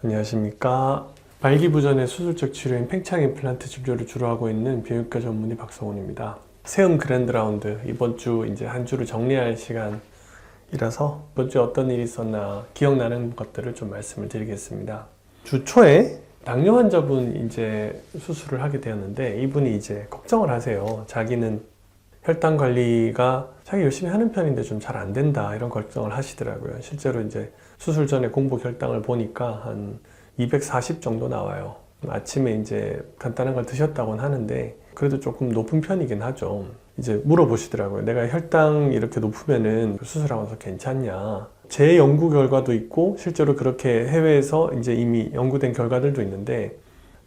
안녕하십니까. 발기부전의 수술적 치료인 팽창 임플란트 진료를 주로 하고 있는 비형외과 전문의 박성훈입니다. 세움 그랜드 라운드, 이번 주 이제 한 주를 정리할 시간이라서 이번 주에 어떤 일이 있었나 기억나는 것들을 좀 말씀을 드리겠습니다. 주 초에 당뇨 환자분 이제 수술을 하게 되었는데, 이분이 이제 걱정을 하세요. 자기는 혈당 관리가 자기 열심히 하는 편인데 좀 잘 안 된다, 이런 걱정을 하시더라고요. 실제로 이제 수술 전에 공복 혈당을 보니까 한 240 정도 나와요. 아침에 이제 간단한 걸 드셨다고는 하는데 그래도 조금 높은 편이긴 하죠. 이제 물어보시더라고요. 내가 혈당 이렇게 높으면은 수술하고 나서 괜찮냐? 제 연구 결과도 있고 실제로 그렇게 해외에서 이제 이미 연구된 결과들도 있는데,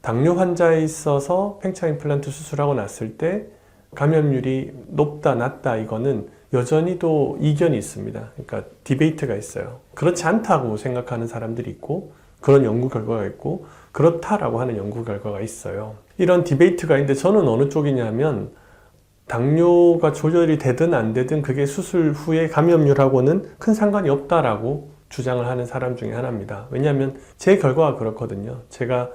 당뇨 환자에 있어서 팽창 임플란트 수술하고 났을 때 감염률이 높다 낮다, 이거는 여전히 또 이견이 있습니다. 그러니까 디베이트가 있어요. 그렇지 않다고 생각하는 사람들이 있고, 그런 연구 결과가 있고, 그렇다라고 하는 연구 결과가 있어요. 이런 디베이트가 있는데 저는 어느 쪽이냐면, 당뇨가 조절이 되든 안 되든 그게 수술 후에 감염률하고는 큰 상관이 없다라고 주장을 하는 사람 중에 하나입니다. 왜냐하면 제 결과가 그렇거든요. 제가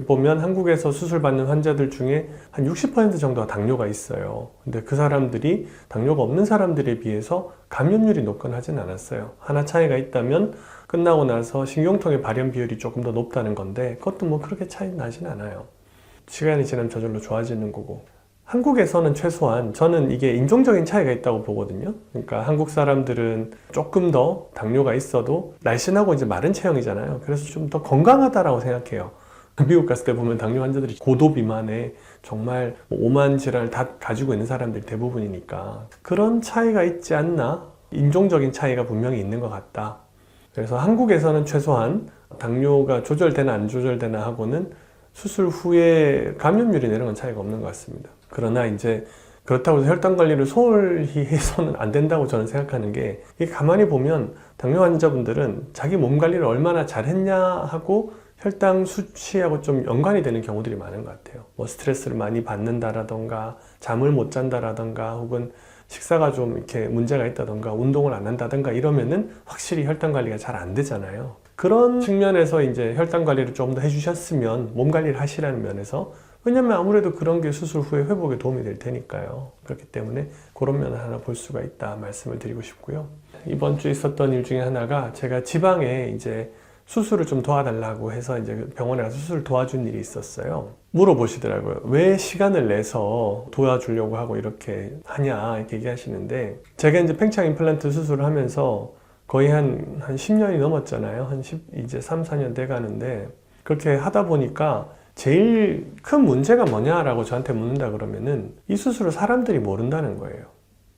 보면 한국에서 수술받는 환자들 중에 한 60% 정도가 당뇨가 있어요. 근데 그 사람들이 당뇨가 없는 사람들에 비해서 감염률이 높거나 하진 않았어요. 하나 차이가 있다면 끝나고 나서 신경통의 발현 비율이 조금 더 높다는 건데, 그것도 뭐 그렇게 차이 나진 않아요. 시간이 지나면 저절로 좋아지는 거고. 한국에서는 최소한 저는 이게 인종적인 차이가 있다고 보거든요. 그러니까 한국 사람들은 조금 더 당뇨가 있어도 날씬하고 이제 마른 체형이잖아요. 그래서 좀 더 건강하다라고 생각해요. 미국 갔을 때 보면 당뇨 환자들이 고도 비만에 정말 오만 질환을 다 가지고 있는 사람들이 대부분이니까 그런 차이가 있지 않나? 인종적인 차이가 분명히 있는 것 같다. 그래서 한국에서는 최소한 당뇨가 조절되나 안 조절되나 하고는 수술 후에 감염률이 내려간 차이가 없는 것 같습니다. 그러나 이제 그렇다고 해서 혈당 관리를 소홀히 해서는 안 된다고 저는 생각하는 게, 이게 가만히 보면 당뇨 환자분들은 자기 몸 관리를 얼마나 잘했냐 하고 혈당 수치하고 좀 연관이 되는 경우들이 많은 것 같아요. 뭐 스트레스를 많이 받는다라던가, 잠을 못 잔다라던가, 혹은 식사가 좀 이렇게 문제가 있다던가, 운동을 안 한다던가 이러면은 확실히 혈당 관리가 잘 안 되잖아요. 그런 측면에서 이제 혈당 관리를 좀 더 해주셨으면, 몸 관리를 하시라는 면에서, 왜냐면 아무래도 그런 게 수술 후에 회복에 도움이 될 테니까요. 그렇기 때문에 그런 면을 하나 볼 수가 있다 말씀을 드리고 싶고요. 이번 주에 있었던 일 중에 하나가, 제가 지방에 이제 수술을 좀 도와달라고 해서 이제 병원에 가서 수술을 도와준 일이 있었어요. 물어보시더라고요. 왜 시간을 내서 도와주려고 하고 이렇게 하냐, 이렇게 얘기하시는데, 제가 이제 팽창 임플란트 수술을 하면서 거의 한 10년이 넘었잖아요. 이제 3, 4년 돼 가는데, 그렇게 하다 보니까 제일 큰 문제가 뭐냐라고 저한테 묻는다 그러면은, 이 수술을 사람들이 모른다는 거예요.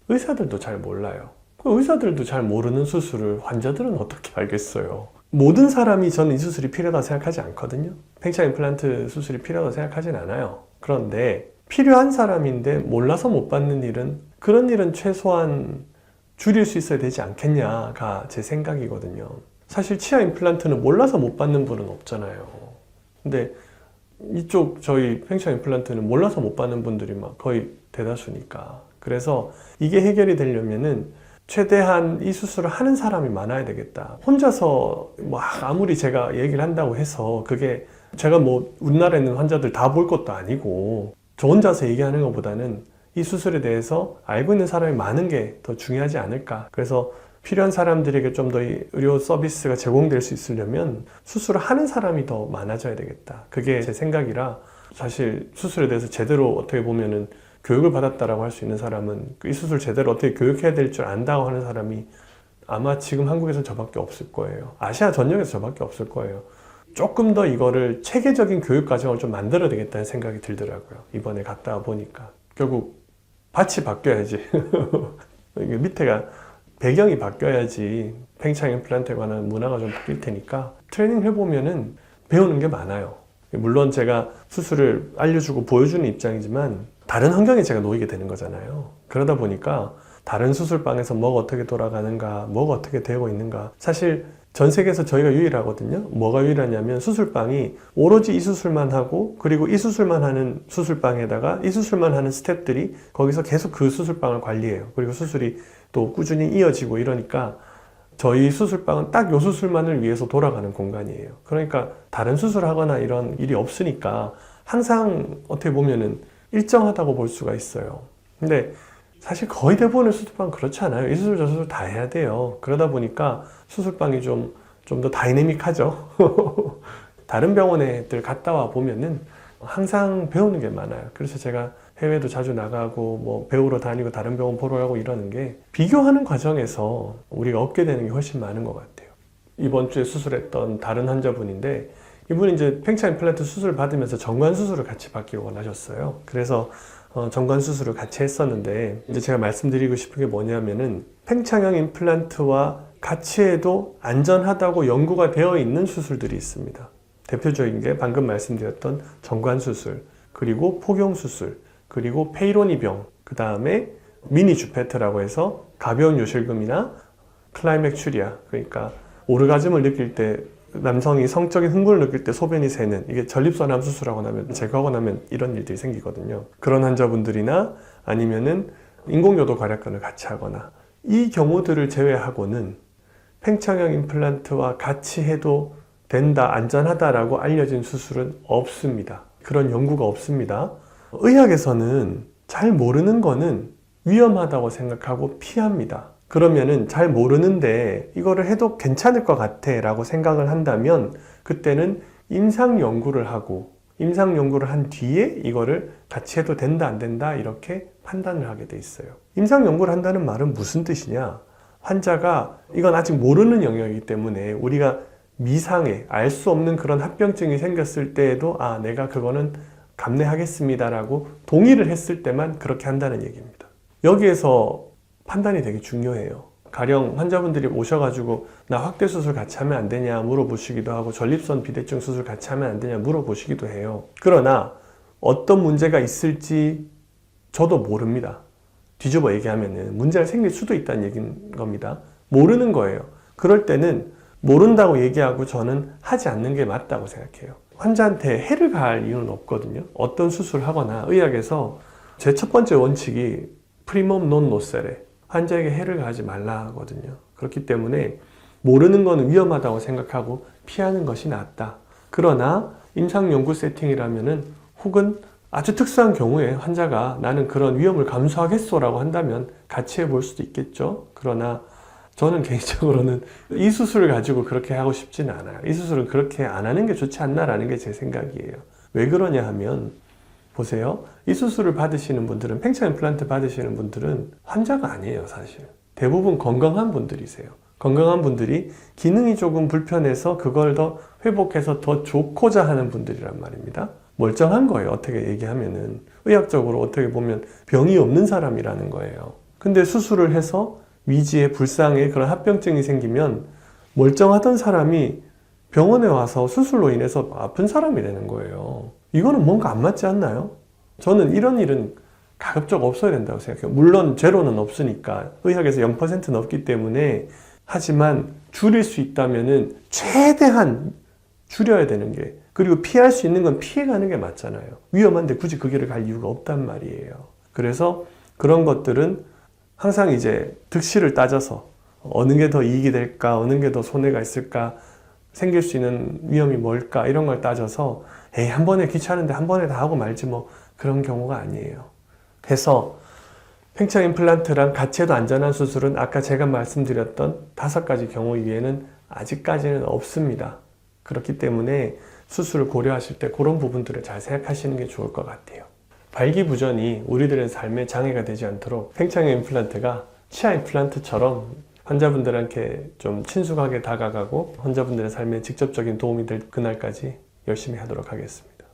의사들도 잘 몰라요. 의사들도 잘 모르는 수술을 환자들은 어떻게 알겠어요? 모든 사람이 저는 이 수술이 필요하다고 생각하지 않거든요. 팽창 임플란트 수술이 필요하다고 생각하진 않아요. 그런데 필요한 사람인데 몰라서 못 받는 일은, 그런 일은 최소한 줄일 수 있어야 되지 않겠냐가 제 생각이거든요. 사실 치아 임플란트는 몰라서 못 받는 분은 없잖아요. 근데 이쪽 저희 팽창 임플란트는 몰라서 못 받는 분들이 막 거의 대다수니까. 그래서 이게 해결이 되려면은 최대한 이 수술을 하는 사람이 많아야 되겠다. 혼자서 뭐 아무리 제가 얘기를 한다고 해서 그게, 제가 뭐 우리나라에 있는 환자들 다 볼 것도 아니고 저 혼자서 얘기하는 것보다는 이 수술에 대해서 알고 있는 사람이 많은 게 더 중요하지 않을까. 그래서 필요한 사람들에게 좀 더 의료 서비스가 제공될 수 있으려면 수술을 하는 사람이 더 많아져야 되겠다. 그게 제 생각이라, 사실 수술에 대해서 제대로 어떻게 보면은 교육을 받았다라고 할 수 있는 사람은, 이 수술 제대로 어떻게 교육해야 될 줄 안다고 하는 사람이 아마 지금 한국에서 저밖에 없을 거예요. 아시아 전역에서 저밖에 없을 거예요. 조금 더 이거를 체계적인 교육 과정을 좀 만들어야 되겠다는 생각이 들더라고요. 이번에 갔다 보니까 결국 밭이 바뀌어야지 이게 밑에가 배경이 바뀌어야지 팽창 임플란트에 관한 문화가 좀 바뀔 테니까, 트레이닝 해보면은 배우는 게 많아요. 물론 제가 수술을 알려주고 보여주는 입장이지만 다른 환경에 제가 놓이게 되는 거잖아요. 그러다 보니까 다른 수술방에서 뭐가 어떻게 돌아가는가, 뭐가 어떻게 되고 있는가, 사실 전 세계에서 저희가 유일하거든요. 뭐가 유일하냐면, 수술방이 오로지 이 수술만 하고, 그리고 이 수술만 하는 수술방에다가 이 수술만 하는 스태프들이 거기서 계속 그 수술방을 관리해요. 그리고 수술이 또 꾸준히 이어지고 이러니까 저희 수술방은 딱 요 수술만을 위해서 돌아가는 공간이에요. 그러니까 다른 수술하거나 이런 일이 없으니까 항상 어떻게 보면은 일정하다고 볼 수가 있어요. 근데 사실 거의 대부분의 수술방은 그렇지 않아요. 이 수술 저 수술 다 해야 돼요. 그러다 보니까 수술방이 좀 더 다이내믹하죠. 다른 병원에들 갔다 와 보면은 항상 배우는 게 많아요. 그래서 제가 해외도 자주 나가고 뭐 배우러 다니고 다른 병원 보러 가고 이러는 게 비교하는 과정에서 우리가 얻게 되는 게 훨씬 많은 것 같아요. 이번 주에 수술했던 다른 환자분인데 이분이 이제 팽창 임플란트 수술 받으면서 정관 수술을 같이 받기를 원하셨어요. 그래서 정관 수술을 같이 했었는데 이제 제가 말씀드리고 싶은 게 뭐냐면은 팽창형 임플란트와 같이 해도 안전하다고 연구가 되어 있는 수술들이 있습니다. 대표적인 게 방금 말씀드렸던 정관 수술, 그리고 포경 수술, 그리고 페이로니병, 그 다음에 미니 주페트라고 해서 가벼운 요실금이나 클라이맥추리아, 그러니까 오르가즘을 느낄 때 남성이 성적인 흥분을 느낄 때 소변이 새는, 이게 전립선암 수술하고 나면 제거하고 나면 이런 일들이 생기거든요. 그런 환자분들이나 아니면은 인공요도 괄약근을 같이 하거나, 이 경우들을 제외하고는 팽창형 임플란트와 같이 해도 된다, 안전하다라고 알려진 수술은 없습니다. 그런 연구가 없습니다. 의학에서는 잘 모르는 거는 위험하다고 생각하고 피합니다. 그러면은 잘 모르는데 이거를 해도 괜찮을 것 같아 라고 생각을 한다면 그때는 임상 연구를 하고 임상 연구를 한 뒤에 이거를 같이 해도 된다 안 된다 이렇게 판단을 하게 돼 있어요. 임상 연구를 한다는 말은 무슨 뜻이냐? 환자가 이건 아직 모르는 영역이기 때문에 우리가 미상에 알 수 없는 그런 합병증이 생겼을 때에도 내가 그거는 감내하겠습니다라고 동의를 했을 때만 그렇게 한다는 얘기입니다. 여기에서 판단이 되게 중요해요. 가령 환자분들이 오셔가지고 나 확대수술 같이 하면 안 되냐 물어보시기도 하고 전립선 비대증 수술 같이 하면 안 되냐 물어보시기도 해요. 그러나 어떤 문제가 있을지 저도 모릅니다. 뒤집어 얘기하면은 문제가 생길 수도 있다는 얘기인 겁니다. 모르는 거예요. 그럴 때는 모른다고 얘기하고 저는 하지 않는 게 맞다고 생각해요. 환자한테 해를 가할 이유는 없거든요. 어떤 수술을 하거나 의학에서 제 첫 번째 원칙이 프리멈 논 노세레, 환자에게 해를 가하지 말라 하거든요. 그렇기 때문에 모르는 거는 위험하다고 생각하고 피하는 것이 낫다. 그러나 임상 연구 세팅이라면은 혹은 아주 특수한 경우에 환자가 나는 그런 위험을 감수하겠소라고 한다면 같이 해볼 수도 있겠죠. 그러나 저는 개인적으로는 이 수술을 가지고 그렇게 하고 싶지는 않아요. 이 수술은 그렇게 안 하는 게 좋지 않나라는 게 제 생각이에요. 왜 그러냐 하면 보세요. 이 수술을 받으시는 분들은, 팽창 임플란트 받으시는 분들은 환자가 아니에요, 사실. 대부분 건강한 분들이세요. 건강한 분들이 기능이 조금 불편해서 그걸 더 회복해서 더 좋고자 하는 분들이란 말입니다. 멀쩡한 거예요, 어떻게 얘기하면은. 의학적으로 어떻게 보면 병이 없는 사람이라는 거예요. 근데 수술을 해서 미지의 불상의 그런 합병증이 생기면 멀쩡하던 사람이 병원에 와서 수술로 인해서 아픈 사람이 되는 거예요. 이거는 뭔가 안 맞지 않나요? 저는 이런 일은 가급적 없어야 된다고 생각해요. 물론 제로는 없으니까, 의학에서 0%는 없기 때문에. 하지만 줄일 수 있다면은 최대한 줄여야 되는 게, 그리고 피할 수 있는 건 피해가는 게 맞잖아요. 위험한데 굳이 그 길을 갈 이유가 없단 말이에요. 그래서 그런 것들은 항상 이제 득실을 따져서 어느 게 더 이익이 될까, 어느 게 더 손해가 있을까, 생길 수 있는 위험이 뭘까, 이런 걸 따져서 한 번에 귀찮은데 한 번에 다 하고 말지 뭐, 그런 경우가 아니에요. 그래서 팽창 임플란트랑 같이 해도 안전한 수술은 아까 제가 말씀드렸던 5가지 경우 이외에는 아직까지는 없습니다. 그렇기 때문에 수술을 고려하실 때 그런 부분들을 잘 생각하시는 게 좋을 것 같아요. 발기부전이 우리들의 삶에 장애가 되지 않도록 팽창형 임플란트가 치아 임플란트처럼 환자분들한테 좀 친숙하게 다가가고 환자분들의 삶에 직접적인 도움이 될 그날까지 열심히 하도록 하겠습니다.